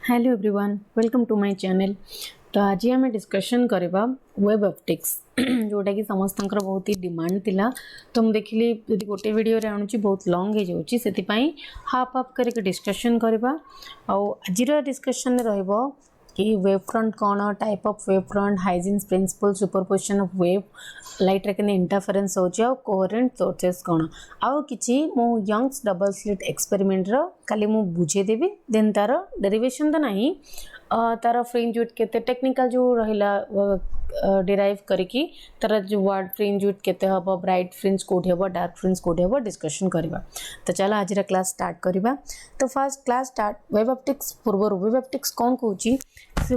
Hello everyone, welcome to my channel. तो आज आम डिस्कशन करवा वेब ऑप्टिक्स जोटा कि समस्त बहुत ही डिमांड थिला। तो मुझे देखिली यदि गोटे वीडियो रे आणुची बहुत लॉन्ग हो जाउची, सेति पई हाफ हाफ करके डिस्कशन करवा। आजिर डिस्कशन रहइबो कि वेव फ्रंट कौन, type of wave front, Huygens principle, superposition of wave, light ray के इंटरफेरेंस होची और कोहेरेंट सोर्सेस कौन आउ किछि मो यंग्स डबल स्लिट एक्सपेरिमेंट रो काली मु बुझे देबी। देन तार डेरिवेशन तो नहीं, तार फ्रिंज विड्थ केते टेक्निकल जो रहिला डिराइव करिकी तार जो वर्ड फ्रिंज विड्थ केते हबो, ब्राइट फ्रिंज कोठी हबो, डार्क फ्रिंज कोठी हबो डिस्कशन करबा। तो चलो आज क्लास स्टार्ट करबा। तो first class start web optics पूर्व वेब ऑप्टिक्स कौन कहूची से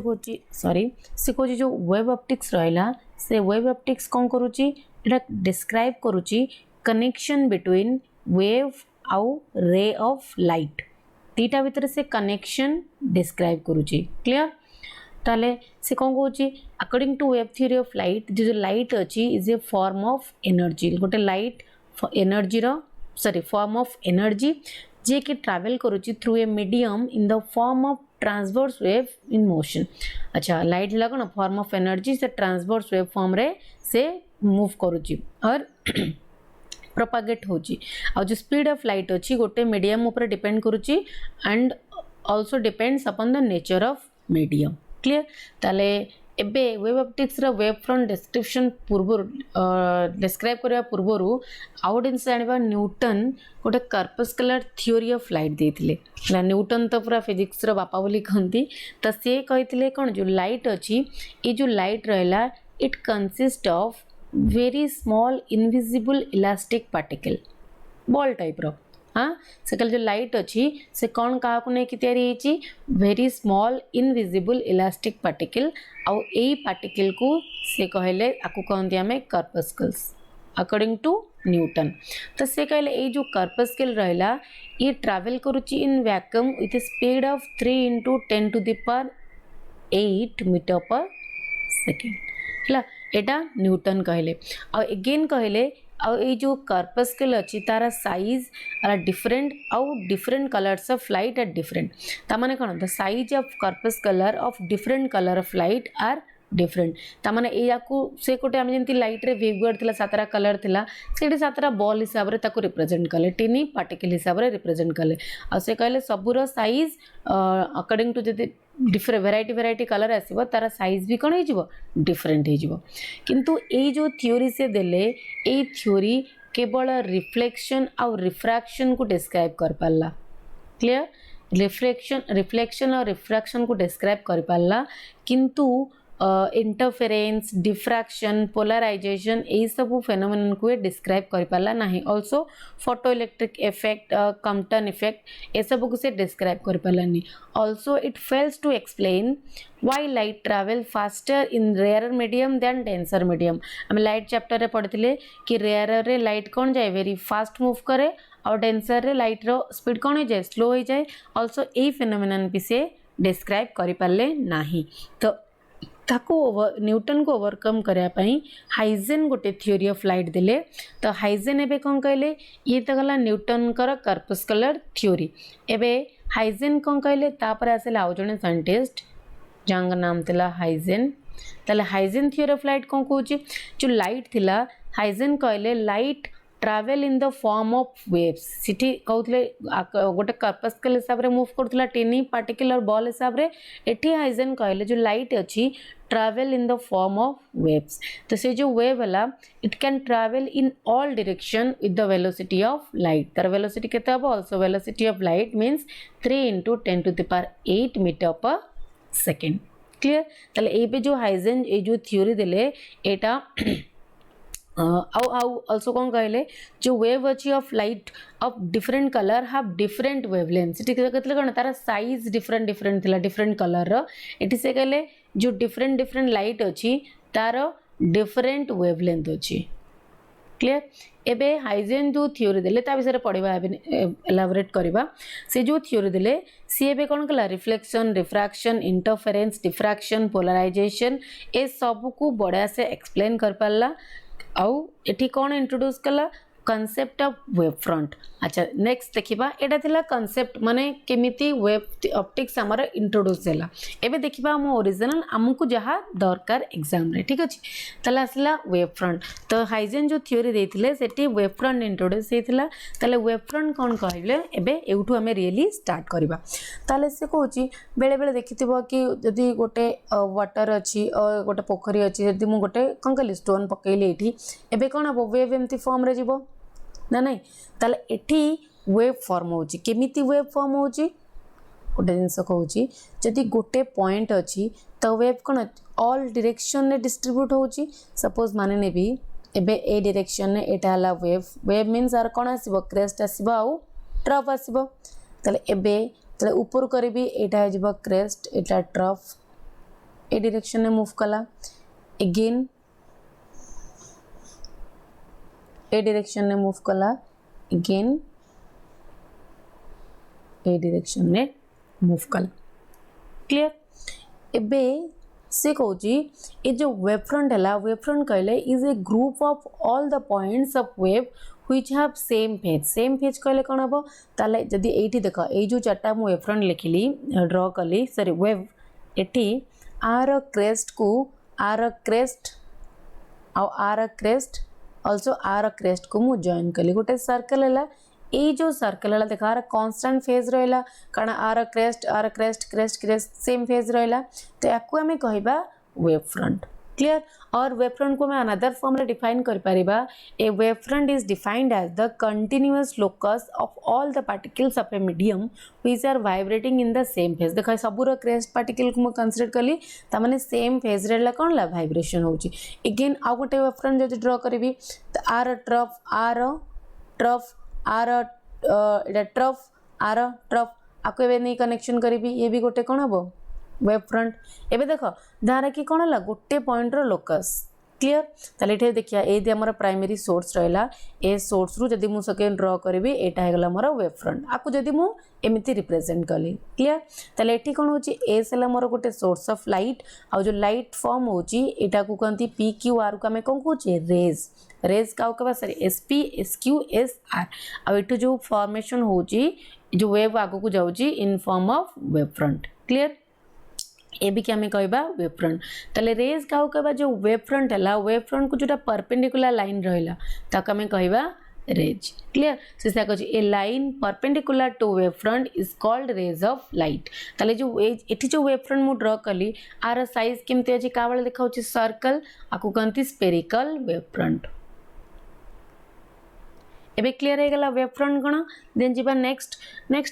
कहूची जो वेब ऑप्टिक्स रहिला से वेब ऑप्टिक्स कौन करूची एटा डिस्क्राइब करूची कनेक्शन बिटवीन वेव आउ रे ऑफ लाइट, दीटा भितर से कनेक्शन डिस्क्राइब करूची। क्लियर? ताले से कौन कहूची according to wave theory of light जो लाइट अच्छी is a form of energy, गोटे light energy form of energy जे कि ट्रैवल करूची through a medium in the form of transverse wave in motion. अच्छा, लाइट है कौन फॉर्म ऑफ एनर्जी से ट्रांसवर्स वेव फॉर्म रे से मूव करूची और प्रोपागेट होची। और जो स्पीड ऑफ लाइट अच्छी गोटे मीडियम ऊपर डिपेंड करूची and also depends upon the nature of medium. Clear? ताले एबे वेब ऑप्टिक्स रा वेब फ्रंट डिस्क्रिप्शन पूर्व डिस्क्राइब करबा पूर्वरु आउट जिनस जानबा न्यूटन गोटे कर्पस्कुलर थ्योरी ऑफ लाइट देथिले। न्यूटन तो पूरा फिजिक्स रा बापा बोली कहंती। तो से कहिथिले कोन जो लाइट अछि ए जो लाइट रहला it consist of very small invisible elastic particle ball type रो। हाँ, से जो लाइट अच्छी से कौन क्या नहीं very small invisible elastic particle आउ ए पार्टिकल को से कहले आपको कहते आम कर्पस्कल्स अकॉर्डिंग टू न्यूटन। तो से कहले ये जो कर्पस्कल रहा ये ट्रैवल करुच्ची in vacuum with speed of 3 × 10⁸ metre per second है। एटा न्यूटन कहले। आ एगेन कहले आ ये जो कर्पस्कल अच्छी तार साइज डिफरेंट आउ different colours of light are different. तामाने कौन द साइज ऑफ कर्पस्कलर of different colour of light are different. तामाने याकू से कोटे आम जमी लाइट रे वेवगाइड थिला 7टा कलर थिला से 7टा बॉल हिसाब रे ताको रिप्रेजेंट कले, टिनी पार्टिकल हिसाब रे रिप्रेजेंट कले। आ से कहले सबुर साइज अकॉर्डिंग टू जदि डिफरेंट वेराइटी कलर आसो तार साइज भी कौन हो डिफरेंट हो। किंतु ये जो थ्योरी से देले ये थ्योरी केवल रिफ्लेक्शन आउ रिफ्रैक्शन को डिस्क्राइब कर पाला। क्लियर? रिफ्लेक्शन और रिफ्रैक्शन को डिस्क्राइब कर पाला किंतु इंटरफेरेंस, डिफ्रैक्शन, पोलराइजेशन यही सब फेनोमेनन को डिस्क्राइब कर पाला नहीं। Also photoelectric effect, Compton effect ये सब को से डिस्क्राइब कर पालानी। Also it fails to explain why light travel faster in rare medium than denser medium. आम लाइट चैप्टर रे पढ़ते कि रेयर रे लाइट कौन जाए वेरी फास्ट मूव करे और डेंसर रे लाइट रो स्पीड कौन हो जाए स्लो हो जाए। ऑल्सो यही फेनोमेनन भी से डिस्क्राइब कर पाले नहीं। तो ताको न्यूटन को ओवरकम करने हाइजेन गोटे थ्योरी ऑफ लाइट देले। तो हाइजेन एबे कौन कहले ये तो गला न्यूटन कर कर्पस्कुलर थ्योरी। एबे हाइजेन कौन कहले तापर आसले आउ जने साइंटिस्ट जंग नाम थिला हाइजेन। ताले हाइजेन थ्योरी ऑफ लाइट कौन कहूची जो लाइट थिला हाइजेन कहले light travel in the form of waves. सिटी कहते गोटे कर्पस्कल हिसाब रे मूव करथला टिनी पार्टिकल और बॉल हिसाब रे। एठी हाइजेन कहले जो लाइट अच्छी travel in the form of waves. तो से जो वेव है it can travel in all direction with the velocity of light. तार वेलोसिटी केते हबो also velocity of light means 3 × 10⁸ metre per second. Clear? ताले ए जो हाइजेन ए जो थ्योरी देले एटा आल्सो कौन कहले जो वेव अच्छी of light of different colour have different wavelength. ठीक है, कहते कौन तार साइज डिफरेंट थिला डिफरेंट कलर रो। एटी से कहले जो डिफरेंट लाइट अच्छी तार डिफरेंट वेवलेंथ अच्छी। क्लियर? एबे हाइजेन जो थ्योरी देले ता विषय पढ़ा एलाबोरेट करबा। से जो थ्योरी देले सी एबे कौन कला reflection, refraction, interference, diffraction, polarization ए सब को बढ़िया से एक्सप्लेन कर पाला। आउ एठी कौन इंट्रोड्यूस कला कॉन्सेप्ट ऑफ वेव फ्रंट। अच्छा नेक्स्ट देखिबा एटा थिला कॉन्सेप्ट माने केमिति वेव ऑप्टिक्स हमर इंट्रोड्यूस हैला। एबे देखिबा हम ओरिजिनल हमकु जहा दरकार एग्जाम रे ठीक अछि। तले आसला वेव फ्रंट तो हाइजेन जो थ्योरी देथिले सेठी वेव फ्रंट इंट्रोड्यूस हेथिला। तले वेव फ्रंट कोन कहले एबे एउठु हमें रियली स्टार्ट करबा। तले से कहूची बेले बेले देखिथिबो कि जदी गोटे वाटर अछि गोटे पोखरी अछि जदी मु गोटे कोन कहली स्टोन पकेइले एठी एबे कोन हबो वेव एम्ति फॉर्म रे जीवो ना नहीं। ताले एठी वेव फॉर्म होची केमिति वेव फॉर्म होची गोटे जिनस कहूची जदी गोटे पॉइंट अछि तो वेव कोन ऑल डायरेक्शन ने डिस्ट्रीब्यूट होची। सपोज माने नेबी एबे ए डायरेक्शन ने एटा हला वेव वेव मींस आर कोन आसीबो क्रेस्ट आसीबो आउ ट्रफ आसीबो। ताले एबे ताले ऊपर करबी एटा आजीबो क्रेस्ट एटा ट्रफ ए डायरेक्शन ने मूव कला अगेन ए डायरेक्शन ने मूव कला अगेन ए डायरेक्शन ने मूव कला क्लियर। एबे से कहूची ए जो वेव फ्रंट है वेव फ्रंट कहले is a group of all the points of wave which have same phase कहले कोन हबो ताले जदी एठी देखो ए जो चारटा मु वेव फ्रंट लिखिली ड्रॉ कली सॉरी वेव एठी आर क्रेस्ट को आर क्रेस्ट आर क्रेस्ट ऑल्सो आर क्रेस्ट को मु जॉइन कली गोटे सर्कल है ए जो सर्कल है देखा आर कांस्टेंट फेज रहिला कारण आर crest crest crest same phase रहिला तो याकू हमें कहबा वेव फ्रंट क्लियर। और वेव फ्रंट को मैं अनदर फॉर्म रे डिफाइन कर परिबा a wave front is defined as the continuous locus of all the particles of a medium which are vibrating in the same phase. देखा सबुर crest particle को मैं कंसीडर कली ता माने सेम फेज रे कोन ला वाइब्रेशन होची। अगेन आ गोटे वेव फ्रंट जदि ड्रॉ करबी तो आर ट्रफ आर ट्रफ आको एबे नहीं कनेक्शन करीबी ये भी गोटे कोन हबो वेव फ्रंट। एबे देखो दारा की कोन हला गोटे पॉइंट रो लोकस क्लियर। ताले एठे देखिया ए दे हमर प्राइमरी सोर्स रहला ए सोर्स रु जदी मु सेकेंड ड्रॉ करबी एटा हे गला हमर वेव फ्रंट आको जदी मु एमिति रिप्रेजेंट कली क्लियर। ताले एठी कोन होची एस हला हमर गोटे सोर्स ऑफ लाइट आ जो लाइट फॉर्म होची एटा को कहंती पी क्यू आर को हमें कोन कहूची रेज का कहबा sorry S P S Q S R आ एठो जो फॉर्मेशन होची जो वेव आगो को जाउची in form of wave front clear. ए भी क्या हमें कहबा वेव फ्रंट। ताले रेज का कहबा जो वेव फ्रंट है वेव फ्रंट को जोटा परपेंडिकुलर लाइन रहला ताका हमें कहबा रेज क्लियर। से कहछि a line perpendicular to wave front is called rays of light. ताले जो एठी जो वेव फ्रंट मु ड्रॉ कली आर साइज केमते अछि का वाला देखाउछि सर्कल आकु कहंती स्फेरिकल वेव फ्रंट। एबे क्लियर है गला वेव फ्रंट कोन देन जीवा नेक्स्ट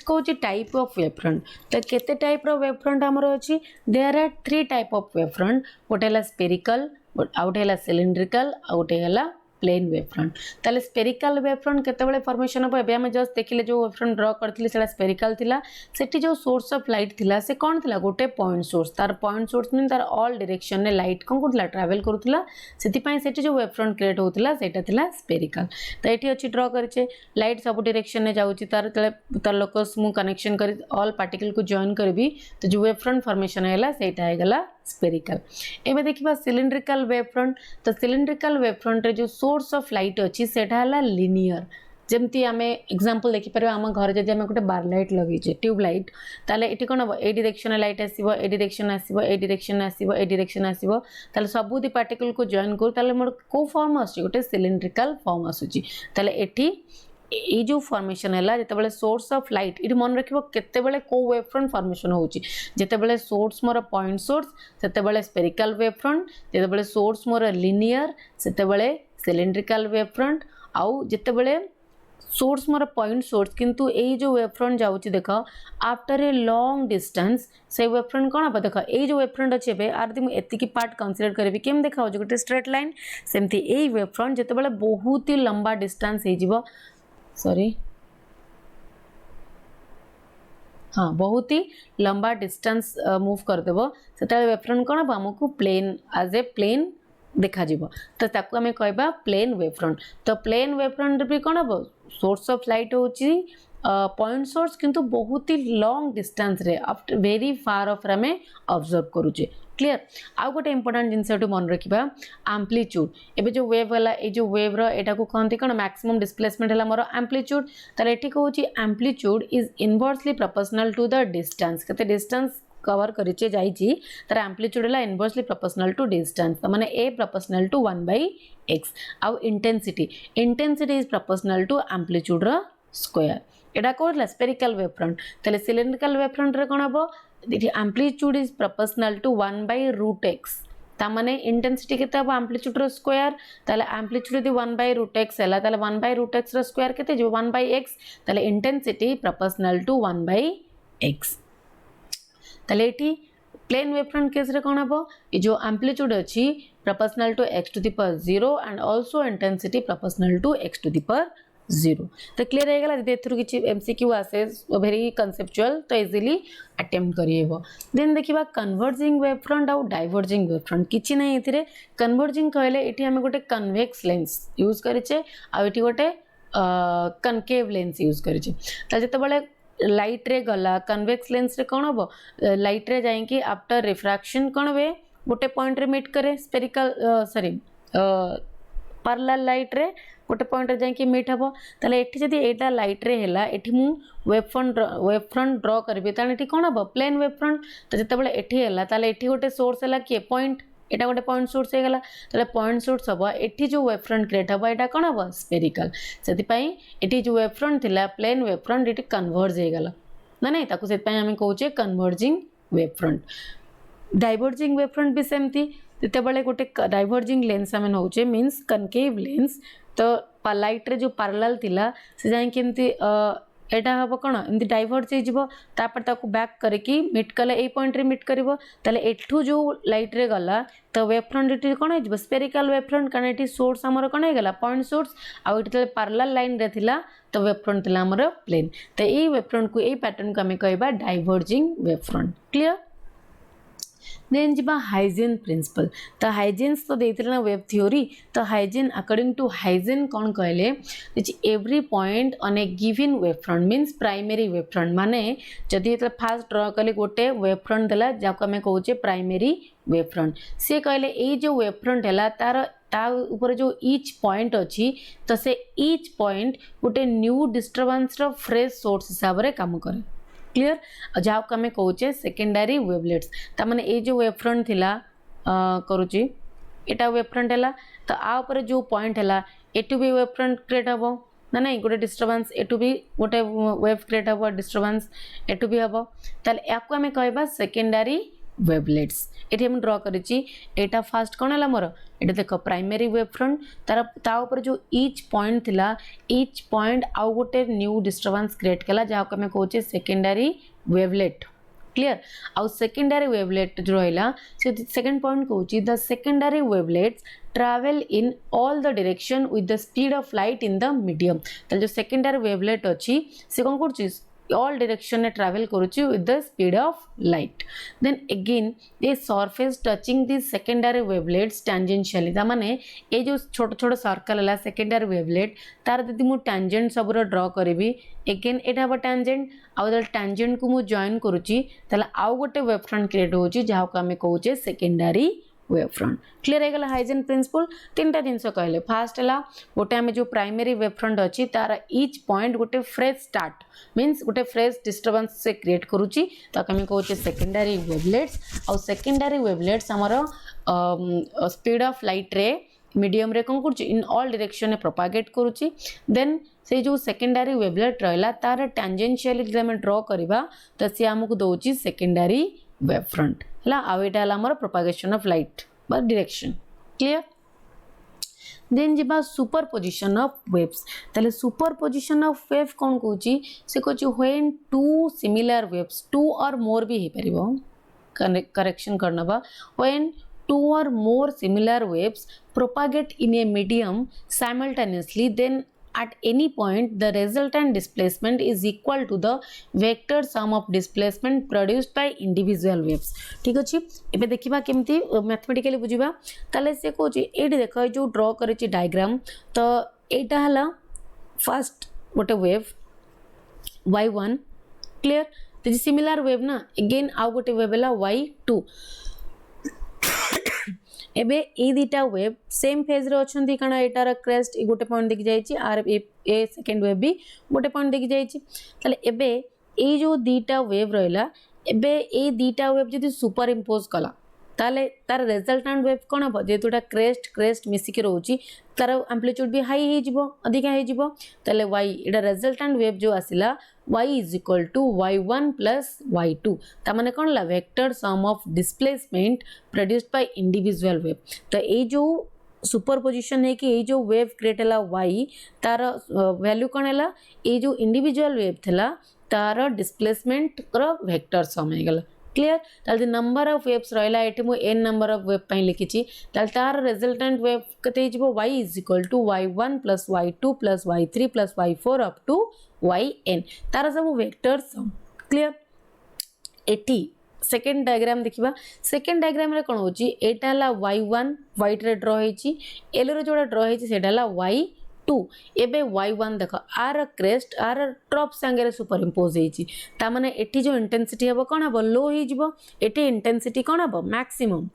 कहूची टाइप ऑफ वेव फ्रंट। तो केते टाइप रो वेव फ्रंट हमर अछि there are 3 type of wave front गोटे हला स्फेरिकल आउट हला सिलिंड्रिकल आउट हला प्लेन वेव फ्रंट। ताले स्फेरिकल वेव फ्रंट केते बेले फॉर्मेशन हो एबे हम जस्ट देखिले जो वेव फ्रंट ड्रॉ करथिले सेला स्फेरिकल थिला सेठी जो सोर्स ऑफ लाइट थिला से कोन थिला गोटे पॉइंट सोर्स तार पॉइंट सोर्स मीन तार ऑल डायरेक्शन ने लाइट कोन करथिला ट्रैवल करथिला सेति पई सेठी जो वेव फ्रंट क्रिएट होथिला सेटा थिला स्फेरिकल। तो एठी अछि ड्रॉ करछे लाइट सब डायरेक्शन ने जाउची तार लोकस मु कनेक्शन करी ऑल पार्टिकल को जॉइन करबी तो जो वेव फ्रंट फॉर्मेशन हैला सेटा हे गला स्फेरिकल। एबे देखिबा सिलिंड्रिकल वेव फ्रंट। तो सिलिंड्रिकल वेव फ्रंट रे जो सोर्स ऑफ लाइट अछि सेटा हला लिनियर जेमती आमे एग्जांपल देखि परबा हम घर जदि हम गोटे बार लाइट लगी छे ट्यूब लाइट ताले एठी कोन ए डायरेक्शन लाइट आसीबो ए डायरेक्शन आसीबो ए डायरेक्शन आसीबो ए डायरेक्शन आसीबो ताले सबु दि पार्टिकल को जॉइन कर ताले मोर को फॉर्म आसी गोटे सिलिंड्रिकल फॉर्म आसुची। ताले एठी ए जो फॉर्मेशन है जते बेले सोर्स ऑफ लाइट ये मन रखिबो केते बेले को वेव फ्रंट फॉर्मेशन होची जते बेले सोर्स मोर पॉइंट सोर्स सेते बेले स्फेरिकल वेव फ्रंट जते बेले सोर्स मोर लिनियर सेते बेले सिलिंड्रिकल वेव फ्रंट आउ जते बेले सोर्स मोर पॉइंट सोर्स किंतु ए जो वेव फ्रंट जाउची देखो आफ्टर ए लॉन्ग डिस्टेंस से वेव फ्रंट कोन अब देखो ए जो वेव फ्रंट अछि बे आर दि एति की पार्ट कंसीडर करबी केम देखाउ जो गोटे स्ट्रेट लाइन सेमती ए वेव फ्रंट जते बेले बहुत ही लंबा डिस्टेंस हे जिवो सॉरी हाँ बहुत ही लंबा डिस्टेंस मूव कर देबो सेटा वेव फ्रंट कोन अब हमकु प्लेन एज ए प्लेन देखा जीवो तो ताकू हमें कहबा प्लेन वेव फ्रंट। तो प्लेन वेव फ्रंट भी कोन अब सोर्स ऑफ लाइट होची पॉइंट सोर्स किंतु बहुत ही लॉन्ग डिस्टेंस रे आफ्टर वेरी फार ऑफ आम ऑब्जर्व करूचे क्लियर आउ गोटे इंपोर्टेंट जिनस मन रखा एम्प्लीट्यूड एबे जो वेव वाला ए जो वेव रो एटा को कहते कौन मैक्सिमम डिस्प्लेसमेंट है मोर एम्प्लीट्यूड ताले एठी कहूची amplitude is inversely proportional to the distance केते डिस्टेंस कवर करिचे जाइची तार एम्प्लीट्यूड है इनवर्सली प्रोपोर्शनल टू डिस्टेंस माने ए प्रोपोर्शनल टू 1/x आउ intensity is proportional to amplitude रो स्क्वायर एटा कहला स्फेरिकल वेव फ्रंट ताले सिलिंड्रिकल वेव फ्रंट रे कोन हबो amplitude is proportional to 1/√x ता माने इंटेंसिटी केते हबो एम्प्लीट्यूड रो स्क्वायर ताले एम्प्लीट्यूड यदि 1/√x हैला ताले 1/√x रो स्क्वायर केते जो 1/x ताले इंटेंसिटी प्रोपोर्शनल टू 1/x ताले एठी प्लेन वेव फ्रंट केस रे कोन हबो ए जो एम्प्लीट्यूड अछि proportional to x to the power 0 and also intensity proportional to x to the power 0 तो क्लियर हो गला यदि एथरु किछि एमसीक्यू आसे वेरी कंसेप्चुअल तो इजीली अटेम्प्ट करिएबो देन देखिबा कन्वर्जिंग वेव फ्रंट और डाइवर्जिंग वेव फ्रंट किछि नै एथिरे कन्वर्जिंग कहले एठी हम गोटे कन्वेक्स लेंस यूज करिचे आ एठी गोटे कनकेव लेंस यूज करिचे त जते बळे लाइट रे गला कन्वेक्स लेंस रे कोन हबो लाइट रे जाई कि आफ्टर रिफ्रैक्शन कोन वे गोटे पॉइंट रे मीट करे स्फेरिकल सॉरी पैरेलल लाइट रे गोटे पॉइंट रे जाई कि मीट हबो ताले एठी जदी एटा लाइट रे हैला एठी मु वेव फ्रंट ड्रॉ करबी ताले एठी कोन हबो प्लेन वेव फ्रंट त जते बळे एठी हैला ताले एठी गोटे सोर्स हैला कि पॉइंट एटा गोटे पॉइंट सोर्स हे गला ताले पॉइंट सोर्स हबो एठी जो वेव फ्रंट क्रिएट हबो एटा कोन हबो स्फेरिकल सेति पई एठी जो वेव फ्रंट थिला प्लेन वेव फ्रंट एठी कन्वर्ज हे गला ना नहीं ताको सेति पई हम कहूचे converging wave front diverging wave front भी सेमती जते बळे गोटे डाइवर्जिंग लेंस हम होचे मींस कनकेव लेंस तो लाइट रे जो पैरेलल थिला से जाई केमती एटा हबो कोन एमती डाइवर्ज हे जिवो तापर ताको बैक करके मीट कले ए पॉइंट रे मीट करिवो ताले एठू जो लाइट रे गला तो वेव फ्रंट एटी कोन हे जिवो स्फेरिकल वेव फ्रंट काने एटी सोर्स हमर कोन हे गला पॉइंट सोर्स आ एटी तले पैरेलल लाइन रे थिला तो वेव फ्रंट थिला हमर प्लेन तो ए वेव फ्रंट को ए पैटर्न को हमें कहबा diverging wave front clear then जिबा हाइजीन प्रिंसिपल तो हाइजीन्स तो देथिले ना वेव थ्योरी तो हाइजीन अकॉर्डिंग टू हाइजीन कौन कहले every point on a given wave front means primary wave front माने जदि एत फास्ट ड्रॉ कले गोटे वेव फ्रंट देला जाको हमें कहूचे प्राइमरी वेव फ्रंट से कहले ए जो वेव फ्रंट हैला तार ता ऊपर जो ईच पॉइंट अच्छी तो से ईच पॉइंट गोटे न्यू डिस्टर्बेंस रो फ्रेश सोर्स हिसाब रे काम करे क्लियर जहाँ को हमें कहूचे सेकेंडरी वेवलेट्स ता माने ए जो वेव फ्रंट थिला करूची एटा वेव फ्रंट हैला तो आ ऊपर जो पॉइंट हैला एटू भी वेव फ्रंट क्रिएट हबो ना नहीं गोटे डिस्टर्बेंस एटू भी गोटे वेव क्रिएट हबो डिस्टर्बेंस एटू भी हबो ताले याको हमें कहबा सेकेंडरी वेवलेट्स एठी हम ड्रॉ करिची एटा फास्ट कोन हला मोर एटा देखो प्राइमरी वेव फ्रंट तार ता ऊपर जो ईच पॉइंट थिला ईच पॉइंट आउ गोटे न्यू डिस्टर्बेंस क्रिएट कला जाको हमें कहूचे सेकेंडरी वेवलेट क्लियर आउ सेकेंडरी वेवलेट जो रहिला से सेकंड पॉइंट कहूची the secondary wavelets travel in all the direction with the speed of light in the medium तो जो सेकेंडरी वेवलेट अछि से कोन करची all direction ने travel करुची with the speed of light then again the surface touching the secondary wavelets tangentially ता माने ए जो छोट छोट सर्कल हला secondary wavelet तार यदि मु tangent सब रो ड्रॉ करबी again एटा हबो tangent आउ द tangent को मु जॉइन करुची तला आउ गोटे वेव फ्रंट क्रिएट होची जहा को हमें कहूचे सेकेंडरी वेव फ्रंट क्लियर है गला हाइजीन प्रिंसिपल तीनटा जिंस कहले फास्ट हला गोटे हमें जो प्राइमरी वेव फ्रंट अछि तार ईच पॉइंट गोटे फ्रेश स्टार्ट मींस गोटे फ्रेश डिस्टर्बेंस से क्रिएट करूची तो हमें कहूचे सेकेंडरी वेवलेट्स और सेकेंडरी वेवलेट्स हमर स्पीड ऑफ लाइट रे मीडियम रे कोन करची इन ऑल डायरेक्शन में प्रोपागेट करूची देन से जो सेकेंडरी वेवलेट रहला तार टेंजेंशियली जे हम ड्रॉ करबा तो से हमकु दोची सेकेंडरी वेव फ्रंट हला आ एटा हला हमर प्रोपागेशन ऑफ लाइट बा डायरेक्शन क्लियर देन जिबा सुपरपोजिशन ऑफ वेव्स ताले सुपरपोजिशन ऑफ वेव कोन कहूची से कहूची when two similar waves two or more भी हे परिबो करेक्शन करनबा when two or more similar waves propagate in a medium simultaneously then at any point the resultant displacement is equal to the vector sum of displacement produced by individual waves ठीक अछि एबे देखिबा केमती mathematically बुझिबा ताले से कहूची AD देखो जो draw करिछि diagram तो एटा हला फर्स्ट गोटे वेव y1 क्लियर तो सिमिलर वेव ना अगेन आउ गोटे वेव है y2 एबे ए दीटा वेव सेम फेज रे अछंती कारण एटार क्रेस्ट गोटे पॉइंट देखि जाइछि आर ए सेकंड वेव भी गोटे पॉइंट देखि जाइछि तले एबे ए जो दीटा वेव रहला एबे ए दीटा वेव जदि सुपर इंपोज कला ताले तार रिजल्टेंट वेव कोन हो जेतुटा क्रेस्ट क्रेस्ट मिसिक रहउछि तार एम्पलीट्यूड भी हाई हे जिवो अधिक हे जिवो ताले y एटा रिजल्टेंट वेव जो आसिला y is equal to y1 plus y2 ता माने कोन ला vector sum of displacement produced by individual wave तो ए जो सुपरपोजिशन है कि ए जो वेव क्रिएट हला y तार वैल्यू कोन हला ए जो इंडिविजुअल वेव थला तार डिस्प्लेसमेंट रो वेक्टर सम हे गला क्लियर ताल नंबर ऑफ वेव्स रहला एठी मु n नंबर ऑफ वेव पई लिखिची ताल तार रिजल्टेंट वेव कते जिवो y is equal to y1 plus y2 plus y3 plus y4 up to yn तार सब वेक्टर सम क्लियर एठी सेकंड डायग्राम देखिबा सेकंड डायग्राम रे कोन होची एटा हला y1 व्हाइट रे ड्रॉ हेची येलो रे जोडा ड्रॉ हेची सेटा हला y2 एबे y1 देखो आर क्रेस्ट आर ट्रॉप संगे सुपर इंपोज हेची ता माने एठी जो इंटेंसिटी हबो कोन हबो लो हे जिवो एठी इंटेंसिटी कोन हबो मैक्सिमम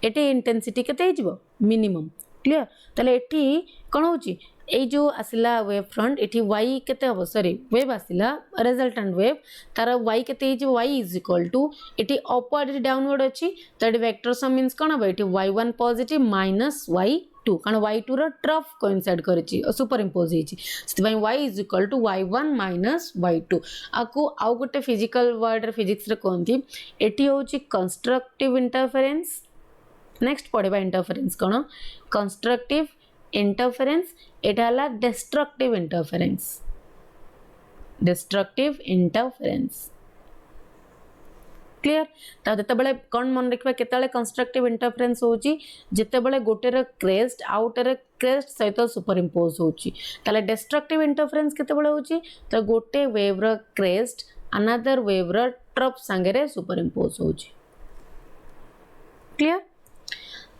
एठी इंटेंसिटी केते हे जिवो मिनिमम क्लियर तले एठी कोन होची ए जो आसिला वेव फ्रंट एठी y केते हबो सॉरी वेव आसिला रिजल्टेंट वेव तार y केते हे जिवो y इज इक्वल टू एठी अपवर्ड डाउनवर्ड अछि तो एठी वेक्टर सम मींस कोन हबो एठी y1 पॉजिटिव माइनस y2 कारण y2 रो ट्रफ कोइंसाइड करछि सुपर इंपोज हेछि सेति भाई y is equal to y1 minus y2 आकु आउ गोटे फिजिकल वर्ड रे फिजिक्स रे कोनथि एठी होछि कंस्ट्रक्टिव इंटरफेरेंस नेक्स्ट पढेबा इंटरफेरेंस कोन कंस्ट्रक्टिव इंटरफेरेंस एटा हला डिस्ट्रक्टिव इंटरफेरेंस क्लियर ता जते बेले कोन मन रखबा केताले कंस्ट्रक्टिव इंटरफेरेंस होची जते बेले गोटे रे क्रेस्ट आउटर रे क्रेस्ट सहित सुपर इंपोज होची ताले डिस्ट्रक्टिव इंटरफेरेंस केते बेले होची तो गोटे वेव रो क्रेस्ट अनदर वेव रो ट्रफ संगे रे सुपर इंपोज होची क्लियर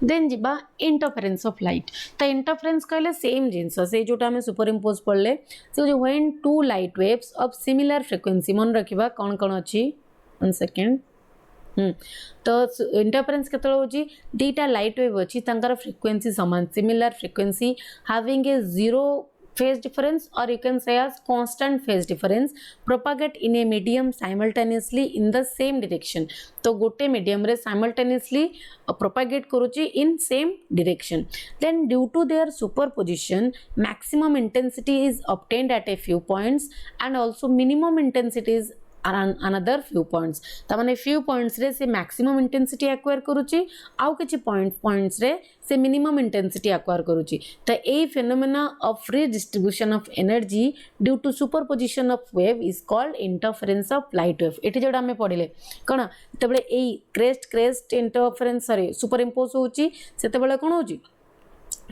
देन जिबा इंटरफेरेंस ऑफ लाइट तो इंटरफेरेंस कहले सेम जिंस से जोटा हमें सुपर इंपोज पड़ले से जो when two light waves of similar frequency मन रखिबा कोन कोन अछि 1 सेकंड तो इंटरफेरेंस केतलो होची दीटा लाइट वेव अछि तंकर फ्रीक्वेंसी समान similar frequency having a zero phase difference or you can say as constant phase difference propagate in a medium simultaneously in the same direction तो गोटे medium रे simultaneously propagate करूची in same direction then due to their superposition maximum intensity is obtained at a few points and also minimum intensity is another few points ता माने few points रे से maximum intensity acquire करूची आउ किछि points रे से minimum intensity acquire करूची तो ए phenomena of free distribution of energy due to superposition of wave is called interference of light wave एठी जोडा हमें पढिले कोन तबले ए crest interference सॉरी superimpose होची सेते बेले कोन होची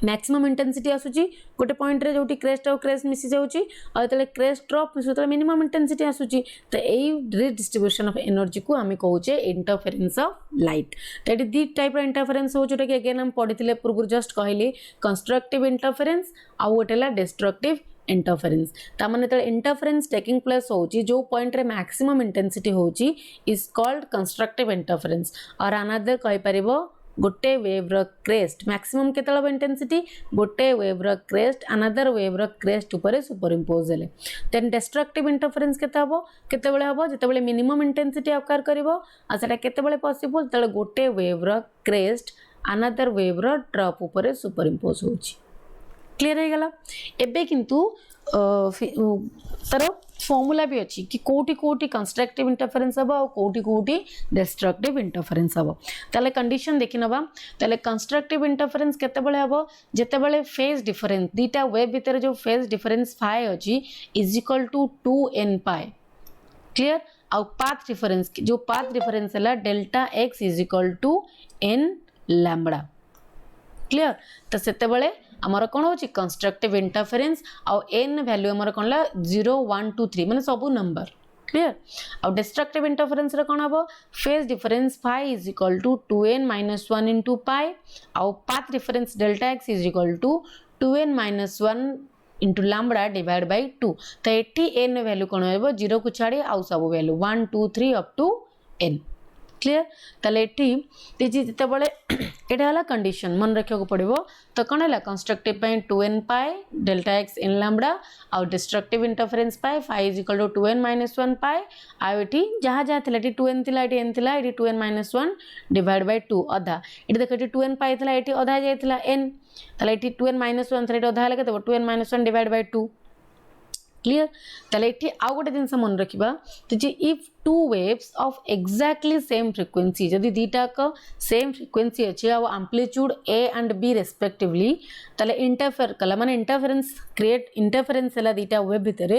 मैक्सिमम इंटेंसिटी आसुची गोटे पॉइंट रे जोटी क्रेस्ट और क्रेस्ट मिसी जाउची और तले क्रेस्ट ड्रॉप मिसु तले मिनिमम इंटेंसिटी आसुची तो एई डिस्ट्रीब्यूशन ऑफ एनर्जी को हमें कहूचे इंटरफेरेंस ऑफ लाइट तो एटी दी टाइप रो इंटरफेरेंस हो जोटा कि अगेन हम पढिथिले पूर्व जस्ट कहली कंस्ट्रक्टिव इंटरफेरेंस आ गोटेला डिस्ट्रक्टिव इंटरफेरेंस ता माने तले इंटरफेरेंस टेकिंग प्लेस होची जो पॉइंट रे मैक्सिमम इंटेंसिटी होची इज कॉल्ड कंस्ट्रक्टिव इंटरफेरेंस और अनदर कहि परिबो गोटे वेव रो क्रेस्ट मैक्सिमम केतला इंटेंसिटी गोटे वेव रो क्रेस्ट अनदर वेव रो क्रेस्ट ऊपर सुपर इंपोज हेले देन डिस्ट्रक्टिव इंटरफेरेंस केते बेले हबो जते बेले मिनिमम इंटेंसिटी अकार करबो आ सेटा केते बेले पॉसिबल तले गोटे वेव रो क्रेस्ट अनदर वेव रो ड्रॉप ऊपर सुपर इंपोज होची क्लियर हे गला एबे किंतु तार फॉर्मूला भी अच्छी कि कोटी कोटी कंस्ट्रक्टिव इंटरफेरेंस हबो और कोटी कोटी डिस्ट्रक्टिव इंटरफेरेंस हबो ताले कंडीशन देखि नबा ताले कंस्ट्रक्टिव इंटरफेरेंस केते बेले हबो जेते बेले फेज डिफरेंस दीटा वेव भीतर जो फेज डिफरेंस फाई अछि is equal to 2n pi clear और पाथ डिफरेंस जो पाथ डिफरेंस हला delta x is equal to n lambda clear तो सेते बेले आमर कौन हो कंस्ट्रक्टिव इंटरफेरेंस आउ एन वैल्यू आमर कौन ला 0 1 2 3 माने सब नंबर क्लियर आउ डिस्ट्रक्टिव इंटरफेरेंस रे कौन हबो phase difference phi is equal to 2n - 1 into pi आउ path difference delta x is equal to 2n - 1 into lambda divide by 2 तो एटी n वैल्यू कौन हो 0 को छाड़ी आउ सब value 1 2 3 up to n clear ताले एटी जिते बड़े एटा हला कंडीशन मन रखा पड़ो तो कौन है कंस्ट्रक्टिव 2n पाए डेल्टा एक्स इन लैम्बडा आउ डिस्ट्रक्टिव इंटरफेरेंस पाए phi is equal to 2n - 1 पाए आउटी जहाँ जहाँ थी 2n थी ये n थी 2n - 1 डिवाइड बाय 2 अधा ये देख 2n पाई ये अधा जाइए n ताले 2n - 1 थी अधा है 2n - 1 डिवाइड बाय 2 क्लियर ताले ये आउ गोटे जिन मन रखा तो जे if two waves of exactly same frequency जदि दीटा का सेम फ्रिक्वेंसी अच्छी आ amplitude A and B respectively ताले इंटरफेयर कला माने इंटरफेरेंस क्रिएट इंटरफेरेंस है दीटा वेव भितर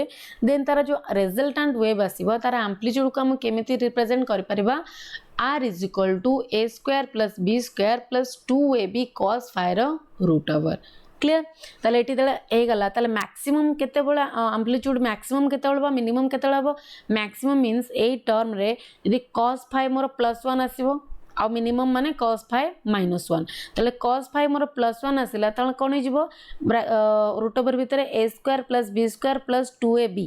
देन तार जो रिजल्टेंट वेव आसीबो तार एम्प्लीट्यूड को हम केमिति रिप्रेजेंट करि परिबा r is equal to a square plus b square plus 2ab cos phi रो रूट ओवर क्लियर ताले एटी तले गला ताले मैक्सिमम केते बळा एम्प्लीट्यूड मैक्सिमम केते बळा मिनिमम केते बळा मैक्सिमम मींस ए टर्म रे यदि cos phi मोर +1 आसीबो आ मिनिमम माने cos phi -1 ताले cos phi मोर +1 आसिला ताले कोन हिजबो रूट ओवर भितर a square plus b square plus 2ab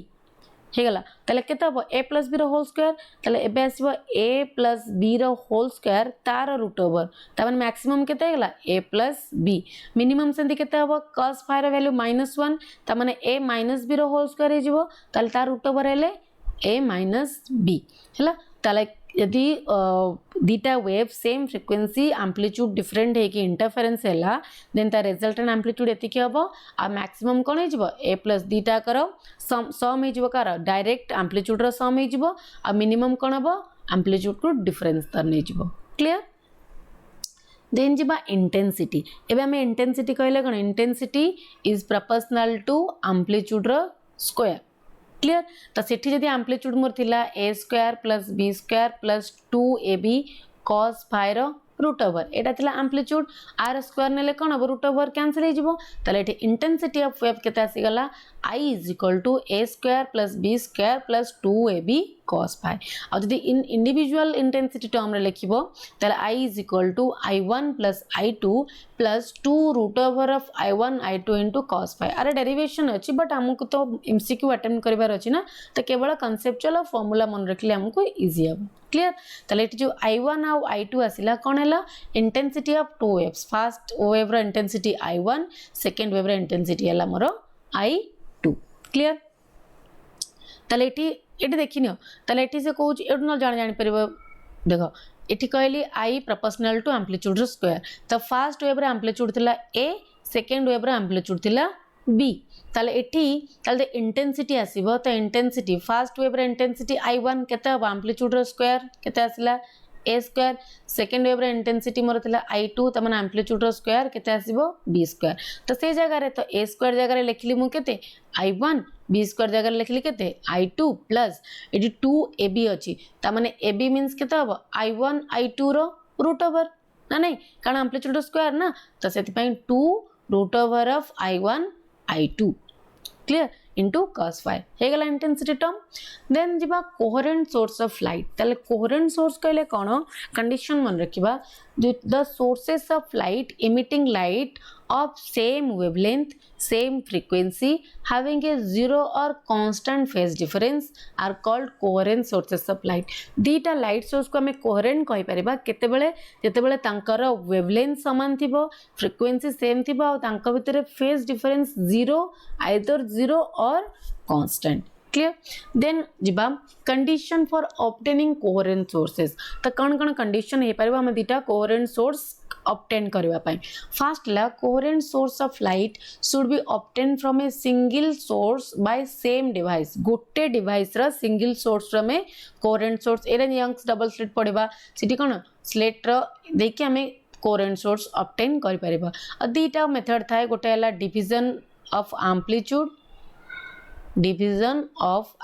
हेगला ताले केते हबो a प्लस b रो होल स्क्वायर ताले एबे आसीबो a प्लस b रो होल स्क्वायर तार रूट ओवर ता माने मैक्सिमम केते हेगला a प्लस b मिनिमम सेंति केते हबो cos phi रो वैल्यू -1 ता माने a माइनस b रो होल स्क्वायर हिजबो ताले तार रूट ओवर हेले a माइनस b हैला ताले यदि दीटा वेव सेम फ्रिक्वेंसी एम्प्लीट्यूड डिफरेंट है कि इंटरफेरेंस हैला देन ता रिजल्टेंट एम्प्लीट्यूड एतिके हबो आ मैक्सिमम कोन हिजबो a प्लस दीटा करो सम हिजबो कार डायरेक्ट एम्प्लीट्यूड रो सम हिजबो आ मिनिमम कोन हबो एम्प्लीट्यूड को डिफरेंस तर नै हिजबो क्लियर देन जिबा इंटेंसिटी एबे हमें इंटेंसिटी कहले कोन intensity is proportional to amplitude रो स्क्वायर क्लियर तो सेठी जदि एम्प्लीट्यूड मोर थिला a square plus b square plus 2ab cos phi रो रूट ओवर एटा थिला एम्प्लीट्यूड r स्क्वायर नेले कोन अब रूट ओवर कैंसिल हो जिवो तले एठी इंटेंसिटी ऑफ वेव केते आसी गला I is equal to a square plus b square plus 2ab cos phi आ जदि इन इंडिविजुअल इंटेंसिटी टर्म रे लिखिबो तले I is equal to I1 plus I2 plus 2 root over of I1 I2 into cos phi अरे derivation अछि but हमकु तो MCQ attempt करिवार अछि ना तो केवल कांसेप्चुअल फॉर्मूला मन रखले हमकु इजी हबो क्लियर तले एठी जो I1 आ I2 आसिला कोन हैला intensity of two waves first wave रो इंटेंसिटी I1 सेकंड वेव रो इंटेंसिटी हैला मोर I2 क्लियर तले एठी देखिनियो तले एठी से कहूँ एठू न जान परिबो देखो एठी कहली I प्रोपोर्शनल टू एम्प्लीट्यूड रो स्क्वायर तो फर्स्ट वेव रो एम्प्लीट्यूड थिला A सेकंड वेव रो एम्प्लीट्यूड थिला B ताले एठी ताले इंटेंसिटी आसीबो तो इंटेंसिटी फर्स्ट वेव रो इंटेंसिटी I1 केते हबो एम्प्लीट्यूड रो स्क्वायर केते आसिला a स्क्वायर सेकंड वेव रो इंटेंसिटी मोर थिला I2 त माने एम्प्लीट्यूड रो स्क्वायर केते आसीबो b स्क्वायर तो से जगह रे तो a स्क्वायर जगह रे लिखली मु केते I1 b स्क्वायर जगह रे लिखली केते I2 प्लस एडी 2ab अछि त माने ab मींस केते हबो I1 I2 रो रूट ओवर ना नहीं कारण एम्प्लीट्यूड रो स्क्वायर ना तो सेति पई 2 root over of I1 I2 clear into cos phi हे गला इंटेंसिटी टर्म देन जिबा कोहेरेंट सोर्स ऑफ लाइट तले कोहेरेंट सोर्स कहले कोन कंडीशन मन रखिबा the sources of light emitting light of same wavelength same frequency having a zero or constant phase difference are called coherent sources of light दीटा light source को हमें coherent कहि परिबा केते बेले जेते बेले तांकर वेवलेंथ समान थिबो फ्रीक्वेंसी सेम थिबो आ तांका भितरे phase difference zero either zero और कांस्टेंट क्लियर देन जिबा condition for obtaining coherent sources तो कौन कंडीशन हे परिबा हम दीटा कोहेरेंट सोर्स obtain करबा पई फर्स्ट ला coherent source of light should be obtained from a single source by same device गोटे device रा सिंगल सोर्स रा में कोहेरेंट सोर्स एरे यंग्स डबल स्लिट पड़िबा सिटी कोन स्लिट रा देखि हमें कोहेरेंट सोर्स obtain कर परिबा अ दीटा मेथड थाए गोटे हला डिवीजन ऑफ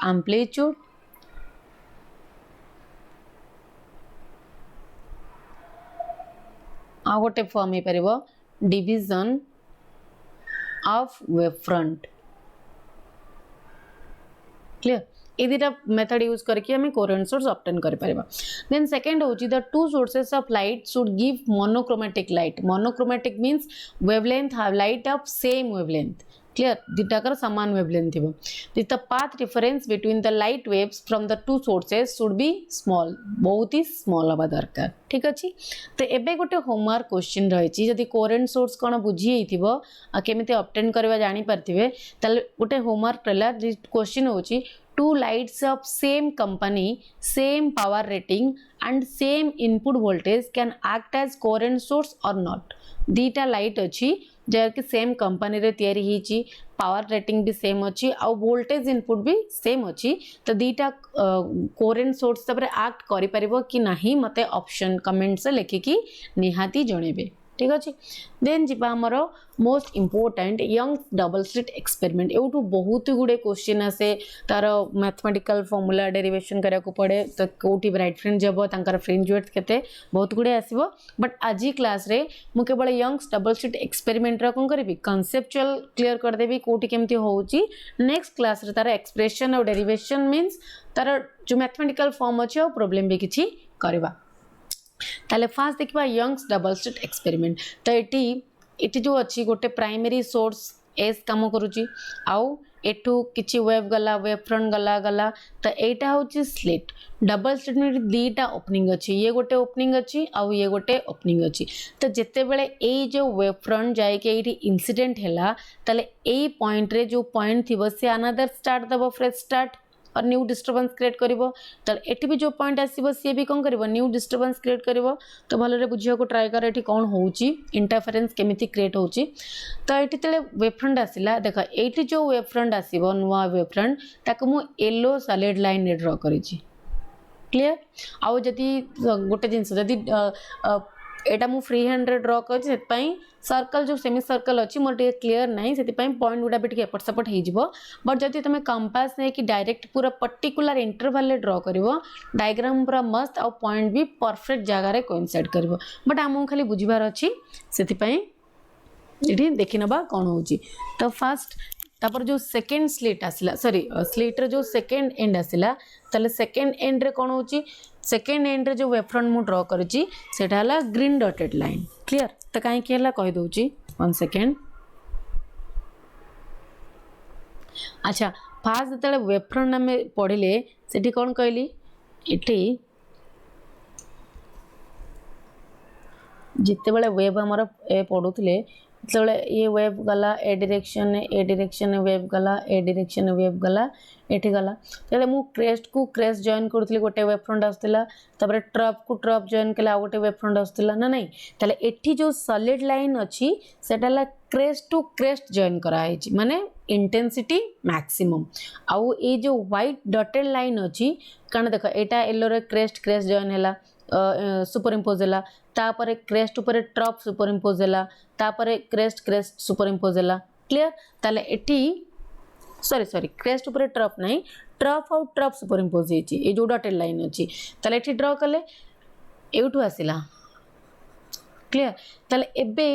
एम्प्लीट्यूड आ गोटे फॉर्म हे परिबो division of wave front clear ए दिटा मेथड यूज करके हमें कोहेरेंट सोर्स ऑब्टेन कर परिबा देन सेकंड होची the two sources of light should give monochromatic light monochromatic means wavelength have light of same wavelength clear दुटाकर सामान वेवलेंथ थिबो the path difference between the light waves from the two sources should be small बहुत ही small हवा दरकार ठीक अच्छे तो एबे गोटे होमवर्क क्वेश्चन रही जदि कोरेंट सोर्स कौन बुझी केमिति ऑब्टेन करवा जानी पारथिबे ताले गोटे होमवर्क रहला क्वेश्चन होची two lights of same company same power rating and same input voltage can act as current source or not दीटा लाइट अच्छी जर कि सेम कंपनी रे तैयारी हिची पावर रेटिंग भी सेम अच्छी आउ वोल्टेज इनपुट भी सेम अच्छी तो दीटा कोरेंट सोर्स तबरे एक्ट करि परिबो कि नाही मते ऑप्शन कमेंट से लेखिकी निहाती जणेबे ठीक अच्छे देन जी आमर most important Young double slit experiment एवटू बहुत गुड़े क्वेश्चन आसे तार मैथमेटिकल फॉर्मूला डेरिवेशन करा पड़े तो कौटी ब्राइट फ्रिंज जब तांकर फ्रिंज वेट केते बहुत गुड़े आसीबो बट आज क्लास रे मु केवल यंग्स डबल स्लिट एक्सपेरिमेंट कौन करी कनसेप्चुअल क्लियर करदेवी कौटी केमती होउची नेक्स्ट क्लास रे तार एक्सप्रेशन और डेरिवेशन मीन्स तार जो मैथमेटिकल फॉर्म अच्छे प्रॉब्लम भी किछि करबा ताले फास्ट देखिबा यंग्स डबल स्लिट एक्सपेरिमेंट तो एटी जो अच्छी गोटे प्राइमरी सोर्स एस काम करुची आउ एठू किछि वेव गला वेव फ्रंट गला गला तो एटा होची स्लिट डबल स्लिट में दीटा ओपनिंग अच्छी ये गोटे ओपनिंग अच्छी आउ ये गोटे ओपनिंग अच्छी तो जिते बेले ए जो वेव फ्रंट जाए कि एटी इंसिडेंट हैला ताले ए पॉइंट रे जो पॉइंट थिबो से अनदर स्टार्ट दबो फ्रेश स्टार्ट और न्यू डिस्टर्बेंस क्रिएट करिवो तो एठी भी जो पॉइंट आसीबो सी भी कोन करिवो न्यू डिस्टर्बेंस क्रिएट करिवो तो भलो रे बुझिया को ट्राई कर एठी कोन होउची इंटरफेरेंस केमिति क्रिएट होउची तो एठी तले वेव फ्रंट आसिला देखा एठी जो वेव फ्रंट आसीबो नुवा वेव फ्रंट ताको मु येलो सॉलिड लाइन रे ड्रा करिची क्लियर आउ जदी गोटे जिंस जदी एटा मु फ्री हैंड रे ड्रा कर सेत पई सर्कल जो सेमी सर्कल अच्छी मोर टे क्लियर नहीं से पॉइंट गुड़ा भी एपट सेपट हो बट जब तुम कंपास नहीं कि डायरेक्ट पूरा पर्टिकुलर इंटरवल रे ड्रा कर डायग्राम पूरा मस्त आउ पॉइंट भी परफेक्ट जगार कोइंसाइड कर बट आमको खाली बुझीबार अच्छी से देखी नबा कौन हो तो फास्ट तापर जो सेकेंड स्लिट आसला सॉरी स्लिट रे जो सेकेंड एंड आसला ताले सेकेंड एंड रे कौन होची सेकेंड एंड रे जो वेव फ्रंट मु ड्रा करिची सेटा हला ग्रीन डॉटेड लाइन क्लियर तो कहीं कि हला कहि दोची 1 सेकेंड अच्छा फास्ट जतले वेव फ्रंट में पढ़िले सेठी कौन कहली एठी जिते बेले वेव हमर ए पढुतले जो ये वेव गला ए डायरेक्शन वेव गला ए डायरेक्शन वेव गला एठी गला तले मु क्रेस्ट को क्रेस्ट जॉइन करथले गोटे वेव फ्रंट आस्तला तबरे ट्रप को ट्रप जॉइन कला गोटे वेव फ्रंट आस्तला ना नहीं तले एठी जो सॉलिड लाइन अछि सेटाला क्रेस्ट टू क्रेस्ट जॉइन करा है माने इंटेंसिटी मैक्सिमम आउ ए जो व्हाइट डॉटेड लाइन अछि कारण देखो एटा येलो रे क्रेस्ट क्रेस्ट जॉइन हैला सुपर इम्पोज है तापर क्रेस्ट ऊपर ट्रप सुपर इम्पोज है तापर क्रेस्ट क्रेस्ट सुपर इम्पोज है क्लियर ताले एटी सॉरी सॉरी क्रेस्ट ऊपर ट्रप नहीं ट्रप आउ ट्रप सुपर इम्पोज ये जो डॉटेड लाइन अच्छी ताले एटी ड्रॉ कले एठू आसला क्लियर ताले एबे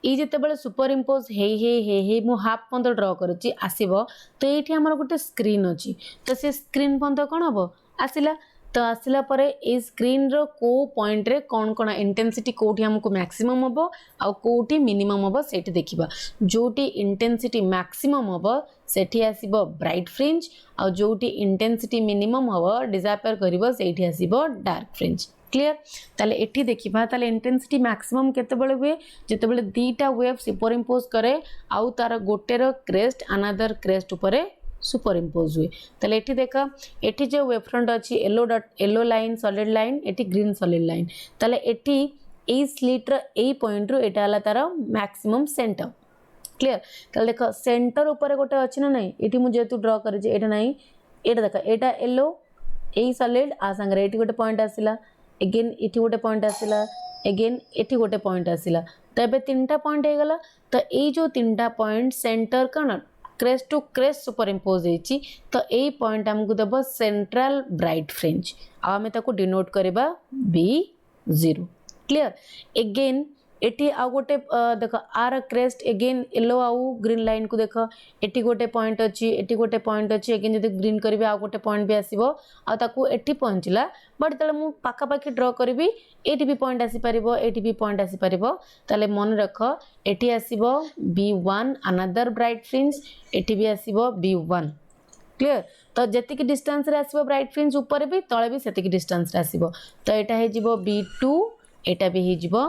ई जेतेबेले सुपर इम्पोज हे मु हाफ पंद ड्रॉ करछि आसीबो तो एठी हमर गोटे स्क्रीन अछि तो से स्क्रीन पंद कोन हबो आसिला तो आसला पर ए स्क्रीन रो को पॉइंट रे कौन कौन इंटेंसिटी कोठी हमको मैक्सिमम हबो आ कोठी मिनिमम हबो सेठी देखिबा जोटी इंटेंसिटी मैक्सिमम हबो सेठी आसीबो ब्राइट फ्रिंज आ जोटी इंटेंसिटी मिनिमम हबो डिसअपियर करिवो सेठी आसीबो डार्क फ्रिंज क्लियर ताले एठी देखिबा ताले इंटेंसिटी मैक्सिमम केते बेले हुए जेते बेले दीटा वेव सुपर इम्पोज करे आउ तार गोटे रो क्रेस्ट अनदर क्रेस्ट ऊपर सुपर इम्पोज हुए ताले एठी देखा एठी जो वेव फ्रंट अछि येलो लाइन सॉलिड लाइन एठी ग्रीन सॉलिड लाइन ताले एठी ए स्लिट रो ए पॉइंट रो एटा हला तार मैक्सिमम सेंटर क्लियर ताले देखो सेंटर ऊपर गोटे अछि ना नहीं एठी मु जेतु ड्रॉ करे जे एटा नहीं एटा देखा एटा येलो ए सॉलिड आ संगे एठी गोटे पॉइंट आसिला अगेन एठी गोटे पॉइंट आसिला अगेन एठी गोटे पॉइंट आसिला तो एबे तीनटा पॉइंट हे गला तो ए जो तीनटा पॉइंट सेंटर कन crest to crest superimpose होती तो यही पॉइंट आमको देव सेंट्रल ब्राइट फ्रिंज आम डिनोट करवा B0 क्लियर अगेन एटी आउ गोटे देख आर क्रेस्ट एगेन येलो आउ ग्रीन लाइन को देख एटी गोटे पॉइंट अच्छी एटी गोटे पॉइंट अच्छी एगेन जब ग्रीन करी आउ गोटे पॉइंट भी आसो आउ एटी पहुँचला बट जो मुझे पाखापाखि ड्र करी एटी भी पॉइंट आसीपर एटी भी पॉइंट आसीपर ताले मन रख एटी आसीबो B1 अनदर ब्राइट फ्रिंज एटी भी आसीबो B1 क्लियर तो जेतिक डिस्टेंस रे आसीबो ब्राइट फ्रिंज ऊपर भी तले भी सेतिक डिस्टेंस रे आसीबो तो एटा हे जिवो B2 एटा भी हे जिवो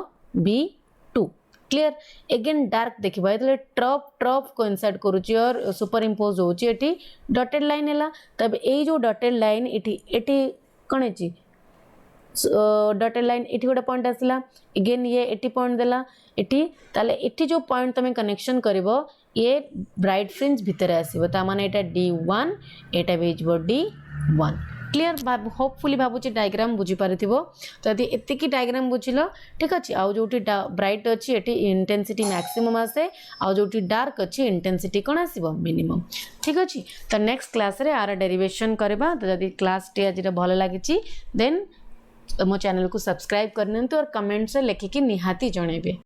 B2 क्लियर एगेन डार्क देखिबा एतले ट्रफ कोइंसाइड करूची और सुपर इंपोज होची एटी डॉटेड लाइन हैला तब ए जो डॉटेड लाइन एटी कोन हेची डॉटेड लाइन एटी गोटे पॉइंट आसला एगेन ये एटी पॉइंट देला एटी ताले एटी जो पॉइंट तमे कनेक्शन करिवो ये ब्राइट फ्रिंज भितर आसीबो ता माने एटा D1 एटा भी हिजबो D1 क्लियर होपफुली भाबुची डायग्राम बुझी पारिथिबो तो यदि एतिकी डायग्राम बुझिलो ठीक अछि आउ जोटी ब्राइट अछि एटी इंटेंसिटी मैक्सिमम आसे आउ जोटी डार्क अछि इंटेंसिटी कोन आसीबो मिनिमम ठीक अछि तो नेक्स्ट क्लास रे आर डेरिवेशन करबा तो यदि क्लास टी आज रे भलो लागिची देन मो चैनल को सब्सक्राइब करनंतु और कमेंट्स लिखिकी निहाती जणेबे।